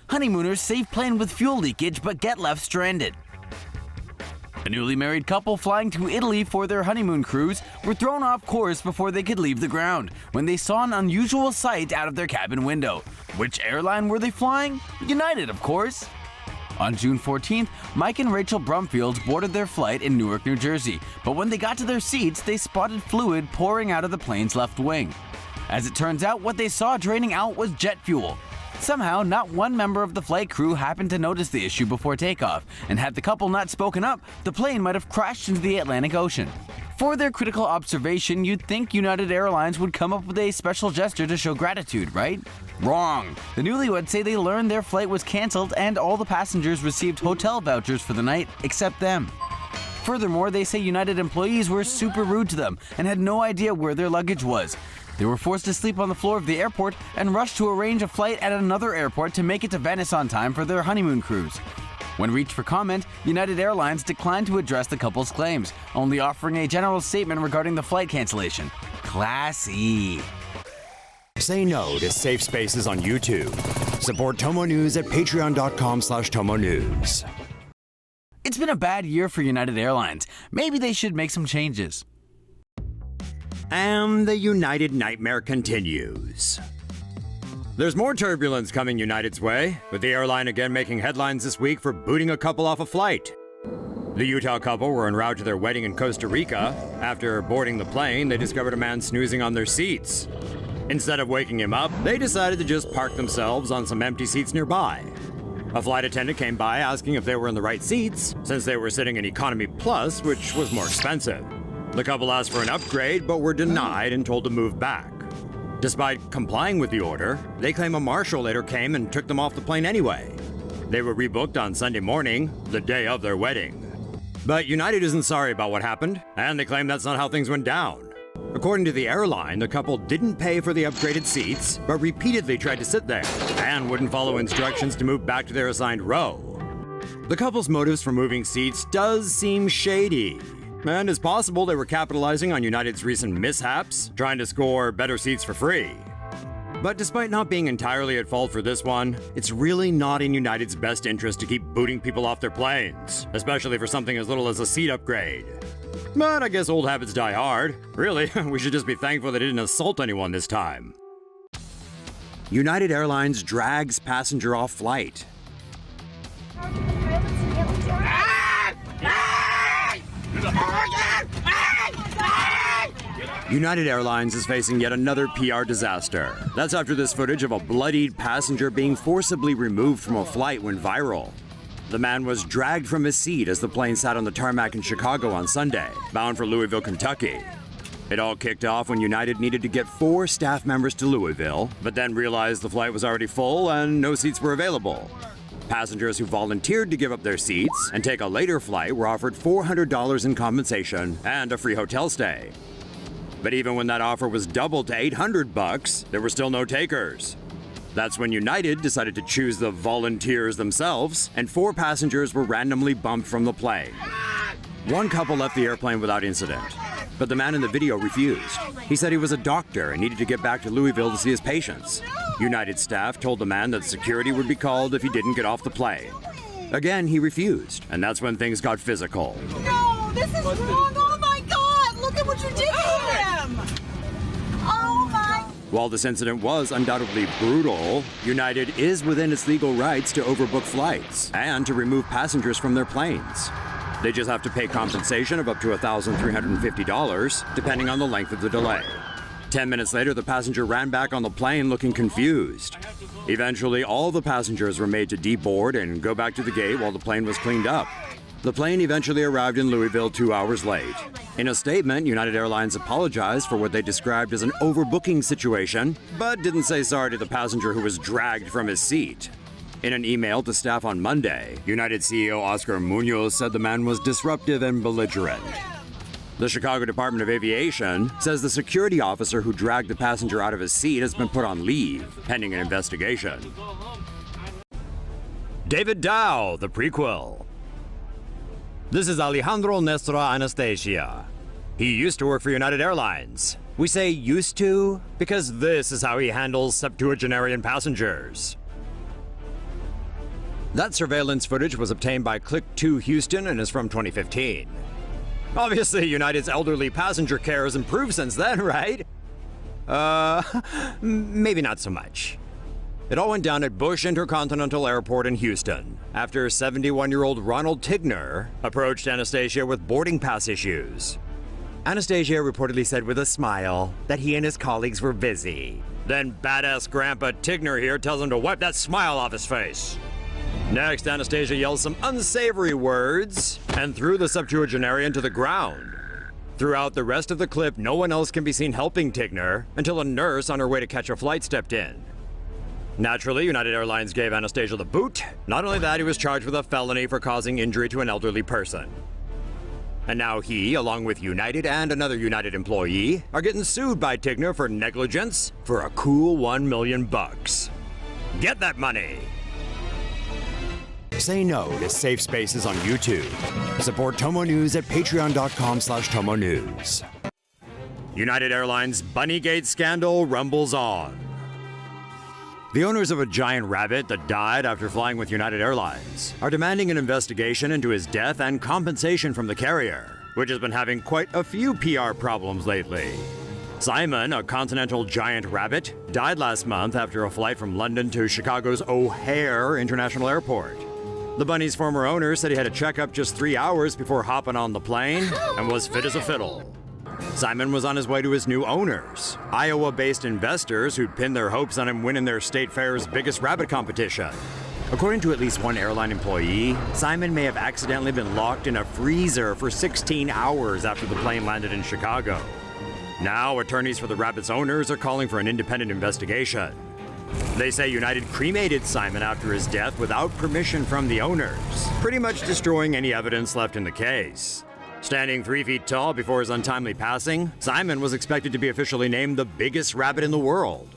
Honeymooners save plane with fuel leakage but get left stranded. A newly married couple flying to Italy for their honeymoon cruise were thrown off course before they could leave the ground when they saw an unusual sight out of their cabin window. Which airline were they flying? United, of course. On June 14th, Mike and Rachel Brumfields boarded their flight in Newark, New Jersey, but when they got to their seats, they spotted fluid pouring out of the plane's left wing. As it turns out, what they saw draining out was jet fuel. Somehow, not one member of the flight crew happened to notice the issue before takeoff, and had the couple not spoken up, the plane might have crashed into the Atlantic Ocean. For their critical observation, you'd think United Airlines would come up with a special gesture to show gratitude, right? Wrong. The newlyweds say they learned their flight was canceled and all the passengers received hotel vouchers for the night, except them. Furthermore, they say United employees were super rude to them and had no idea where their luggage was. They were forced to sleep on the floor of the airport and rushed to arrange a flight at another airport to make it to Venice on time for their honeymoon cruise. When reached for comment, United Airlines declined to address the couple's claims, only offering a general statement regarding the flight cancellation. Classy. Say no to safe spaces on YouTube. Support TomoNews at patreon.com/TomoNews. It's been a bad year for United Airlines. Maybe they should make some changes. And the United nightmare continues. There's more turbulence coming United's way, with the airline again making headlines this week for booting a couple off a flight. The Utah couple were en route to their wedding in Costa Rica. After boarding the plane, they discovered a man snoozing on their seats. Instead of waking him up, they decided to just park themselves on some empty seats nearby. A flight attendant came by asking if they were in the right seats, since they were sitting in Economy Plus, which was more expensive. The couple asked for an upgrade, but were denied and told to move back. Despite complying with the order, they claim a marshal later came and took them off the plane anyway. They were rebooked on Sunday morning, the day of their wedding. But United isn't sorry about what happened, and they claim that's not how things went down. According to the airline, the couple didn't pay for the upgraded seats, but repeatedly tried to sit there, and wouldn't follow instructions to move back to their assigned row. The couple's motives for moving seats does seem shady. And it's possible they were capitalizing on United's recent mishaps, trying to score better seats for free. But despite not being entirely at fault for this one, it's really not in United's best interest to keep booting people off their planes, especially for something as little as a seat upgrade. But I guess old habits die hard. Really, we should just be thankful they didn't assault anyone this time. United Airlines drags passenger off flight. United Airlines is facing yet another PR disaster. That's after this footage of a bloodied passenger being forcibly removed from a flight went viral. The man was dragged from his seat as the plane sat on the tarmac in Chicago on Sunday, bound for Louisville, Kentucky. It all kicked off when United needed to get 4 staff members to Louisville, but then realized the flight was already full and no seats were available. Passengers who volunteered to give up their seats and take a later flight were offered $400 in compensation and a free hotel stay. But even when that offer was doubled to $800, there were still no takers. That's when United decided to choose the volunteers themselves, and 4 passengers were randomly bumped from the plane. One couple left the airplane without incident, but the man in the video refused. He said he was a doctor and needed to get back to Louisville to see his patients. United staff told the man that security would be called if he didn't get off the plane. Again, he refused, and that's when things got physical. No, this is wrong. Oh my God, look at what you did to him. Oh my. While this incident was undoubtedly brutal, United is within its legal rights to overbook flights and to remove passengers from their planes. They just have to pay compensation of up to $1,350, depending on the length of the delay. 10 minutes later, the passenger ran back on the plane looking confused. Eventually, all the passengers were made to deboard and go back to the gate while the plane was cleaned up. The plane eventually arrived in Louisville 2 hours late. In a statement, United Airlines apologized for what they described as an overbooking situation, but didn't say sorry to the passenger who was dragged from his seat. In an email to staff on Monday, United CEO Oscar Munoz said the man was disruptive and belligerent. The Chicago Department of Aviation says the security officer who dragged the passenger out of his seat has been put on leave, pending an investigation. David Dow, the prequel. This is Alejandro Nestra Anastasia. He used to work for United Airlines. We say used to because this is how he handles septuagenarian passengers. That surveillance footage was obtained by Click2 Houston and is from 2015. Obviously, United's elderly passenger care has improved since then, right? Maybe not so much. It all went down at Bush Intercontinental Airport in Houston after 71-year-old Ronald Tigner approached Anastasia with boarding pass issues. Anastasia reportedly said with a smile that he and his colleagues were busy. Then badass Grandpa Tigner here tells him to wipe that smile off his face. Next, Anastasia yells some unsavory words and threw the septuagenarian to the ground. Throughout the rest of the clip, no one else can be seen helping Tigner until a nurse on her way to catch a flight stepped in. Naturally, United Airlines gave Anastasia the boot. Not only that, he was charged with a felony for causing injury to an elderly person. And now he, along with United and another United employee, are getting sued by Tigner for negligence for a cool $1 million. Get that money! Say no to safe spaces on YouTube. Support TomoNews at patreon.com/TomoNews. United Airlines Bunnygate scandal rumbles on. The owners of a giant rabbit that died after flying with United Airlines are demanding an investigation into his death and compensation from the carrier, which has been having quite a few PR problems lately. Simon, a continental giant rabbit, died last month after a flight from London to Chicago's O'Hare International Airport. The bunny's former owner said he had a checkup just 3 hours before hopping on the plane and was fit as a fiddle. Simon was on his way to his new owners, Iowa-based investors who'd pinned their hopes on him winning their state fair's biggest rabbit competition. According to at least one airline employee, Simon may have accidentally been locked in a freezer for 16 hours after the plane landed in Chicago. Now, attorneys for the rabbit's owners are calling for an independent investigation. They say United cremated Simon after his death without permission from the owners, pretty much destroying any evidence left in the case. Standing 3 feet tall before his untimely passing, Simon was expected to be officially named the biggest rabbit in the world.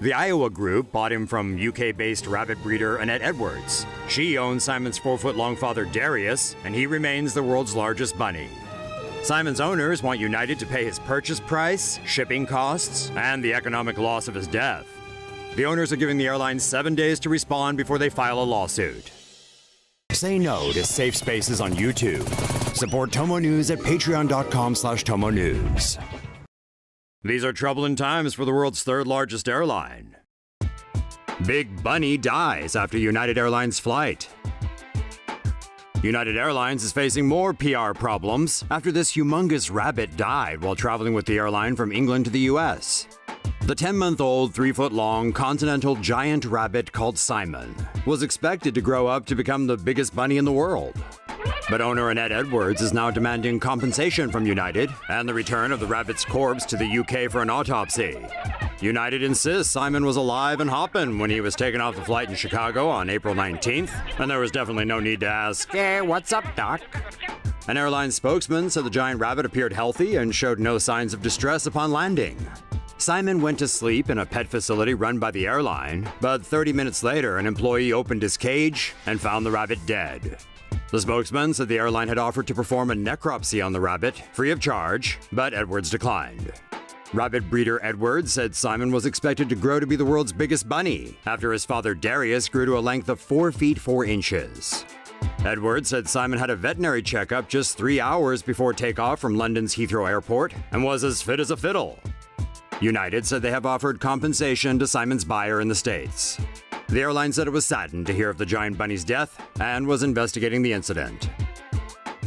The Iowa group bought him from UK-based rabbit breeder Annette Edwards. She owns Simon's 4-foot-long father Darius, and he remains the world's largest bunny. Simon's owners want United to pay his purchase price, shipping costs, and the economic loss of his death. The owners are giving the airline 7 days to respond before they file a lawsuit. Say no to safe spaces on YouTube. Support TomoNews at patreon.com/TomoNews. These are troubling times for the world's third largest airline. Big Bunny dies after United Airlines flight. United Airlines is facing more PR problems after this humongous rabbit died while traveling with the airline from England to the US. The 10-month-old, 3-foot-long continental giant rabbit called Simon was expected to grow up to become the biggest bunny in the world. But owner Annette Edwards is now demanding compensation from United and the return of the rabbit's corpse to the UK for an autopsy. United insists Simon was alive and hopping when he was taken off the flight in Chicago on April 19th, and there was definitely no need to ask, "Hey, what's up, Doc?" An airline spokesman said the giant rabbit appeared healthy and showed no signs of distress upon landing. Simon went to sleep in a pet facility run by the airline, but 30 minutes later, an employee opened his cage and found the rabbit dead. The spokesman said the airline had offered to perform a necropsy on the rabbit, free of charge, but Edwards declined. Rabbit breeder Edwards said Simon was expected to grow to be the world's biggest bunny, after his father Darius grew to a length of 4 feet 4 inches. Edwards said Simon had a veterinary checkup just 3 hours before takeoff from London's Heathrow Airport and was as fit as a fiddle. United said they have offered compensation to Simon's buyer in the States. The airline said it was saddened to hear of the giant bunny's death and was investigating the incident.